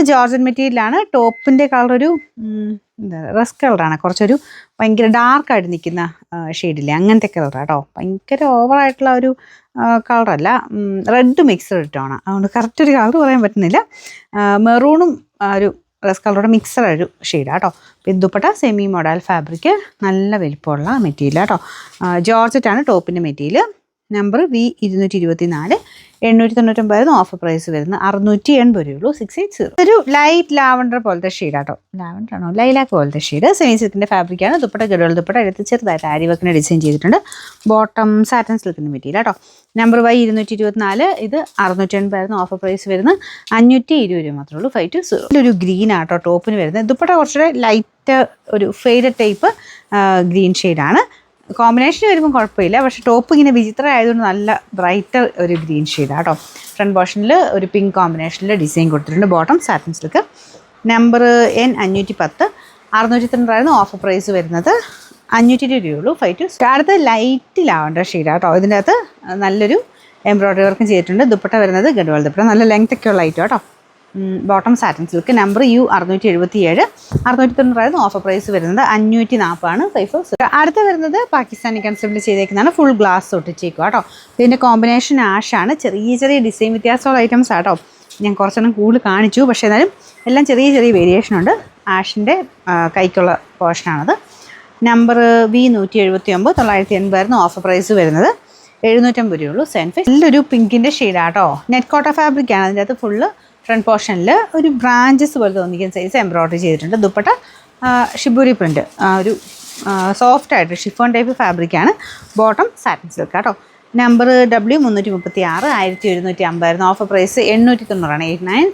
Georgette മെറ്റീരിയലാണ്. ടോപ്പിൻ്റെ colour ഒരു എന്താ റസ്ക് കളറാണ്, കുറച്ചൊരു ഭയങ്കര ഡാർക്കായിട്ട് നിൽക്കുന്ന ഷെയ്ഡില്ലേ അങ്ങനത്തെ കളറാണ് കേട്ടോ. ഭയങ്കര ഓവറായിട്ടുള്ള ഒരു കളറല്ല, റെഡ് മിക്സ്ഡ് ടോണാണ്. അതുകൊണ്ട് കറക്റ്റ് ഒരു കളർ പറയാൻ പറ്റുന്നില്ല. മെറൂണും ഒരു റസ്ക് കളറോടെ മിക്സഡ് ഒരു ഷെയ്ഡാണ് കേട്ടോ. പിന്നെ ദുപ്പട്ട സെമി മോഡൽ ഫാബ്രിക്, നല്ല വലിപ്പമുള്ള മെറ്റീരിയൽ കേട്ടോ. ജോർജറ്റാണ് ടോപ്പിൻ്റെ material. Number V224, 899 offer price വരുന്നത് 680 രൂപയുള്ളൂ. 680. ഒരു ലൈറ്റ് ലാവണ്ടർ പോലത്തെ ഷെയ്ഡാട്ടോ. ലാവണ്ടർ ആണോ, ലൈലാക്ക് പോലത്തെ ഷെയ്ഡ്. സെമി സിൽക്കിൻ്റെ ഫാബ്രിക്കാണ്. ദുപ്പട്ട ഗഡോൾ ദുപ്പട്ട എടുത്ത് ചെറുതായിട്ട് ആരി വർക്കിന് ഡിസൈൻ ചെയ്തിട്ടുണ്ട്. ബോട്ടം സാറ്റൻ സിൽക്കിൻ്റെ മെറ്റീരിയൽ കേട്ടോ. നമ്പർ Y224, ഇത് 680 ഓഫർ പ്രൈസ് വരുന്നത് 520 രൂപ മാത്രമേ ഉള്ളൂ. 520. ഒരു ഗ്രീൻ ആട്ടോ ടോപ്പിന് വരുന്നത്. ദുപ്പട്ട കുറച്ചുകൂടെ ലൈറ്റ് ഒരു ഫെയ്ഡഡ് ടൈപ്പ് ഗ്രീൻ ഷെയ്ഡാണ്. കോമ്പിനേഷൻ വരുമ്പോൾ കുഴപ്പമില്ല, പക്ഷേ ടോപ്പ് ഇങ്ങനെ വിചിത്ര ആയതുകൊണ്ട് നല്ല ബ്രൈറ്റർ ഒരു ഗ്രീൻ ഷെയ്ഡാണ് കേട്ടോ. ഫ്രണ്ട് പോർഷനിൽ ഒരു പിങ്ക് കോമ്പിനേഷനിൽ ഡിസൈൻ കൊടുത്തിട്ടുണ്ട്. Bottom satin silk. Number N510, 692 offer price വരുന്നത് 520 രൂപയുള്ളൂ. 520. അടുത്ത ലൈറ്റ് ലാവണ്ടർ ഷെയ്ഡാണ് കേട്ടോ. ഇതിൻ്റെ അകത്ത് നല്ലൊരു എംബ്രോയ്ഡറി വർക്കും ചെയ്തിട്ടുണ്ട്. ദുപ്പട്ട വരുന്നത് ഗഡ്വാൾ ദുപ്പട്ട, നല്ല ലെങ്ത് ഒക്കെ ഉള്ള ഐറ്റം കേട്ടോ. Bottom satin silk. Number U677, 690 offer price വരുന്നത് 540 540. അടുത്ത വരുന്നത് പാകിസ്ഥാനി കൺസെപ്റ്റിൽ ചെയ്തേക്കുന്നതാണ്. ഫുൾ ഗ്ലാസ് ഒട്ടിച്ചേക്കുക കേട്ടോ. ഇതിൻ്റെ കോമ്പിനേഷൻ ആഷാണ്. ചെറിയ ചെറിയ ഡിസൈൻ വ്യത്യാസമുള്ള ഐറ്റംസ് ആട്ടോ. ഞാൻ കുറച്ചെണ്ണം കൂടുതൽ കാണിച്ചു, പക്ഷേ എന്നാലും എല്ലാം ചെറിയ ചെറിയ വേരിയേഷൻ ഉണ്ട്. ആഷിൻ്റെ കൈക്കുള്ള പോർഷനാണത്. നമ്പർ V179, 980 ഓഫർ പ്രൈസ് വരുന്നത് 750 രൂപയുള്ളൂ. 75. നല്ലൊരു പിങ്കിൻ്റെ ഷെയ്ഡാട്ടോ. നെറ്റ് കോട്ട ഫാബ്രിക്കാണ്. അതിൻ്റെ അകത്ത് ഫുള്ള് ഫ്രണ്ട് പോർഷനിൽ ഒരു ബ്രാഞ്ചസ് പോലെ തോന്നിക്കുന്ന സൈസ് എംബ്രോയ്ഡറി ചെയ്തിട്ടുണ്ട്. ദുപ്പട്ട ഷിബൂരി പ്രിൻറ്റ്, ഒരു സോഫ്റ്റ് ആയിട്ട് ഷിഫോൺ ടൈപ്പ് ഫാബ്രിക്കാണ്. ബോട്ടം സാറ്റിൻ സിൽക്ക് കേട്ടോ. Number W336, 1750 offer price 890. 89.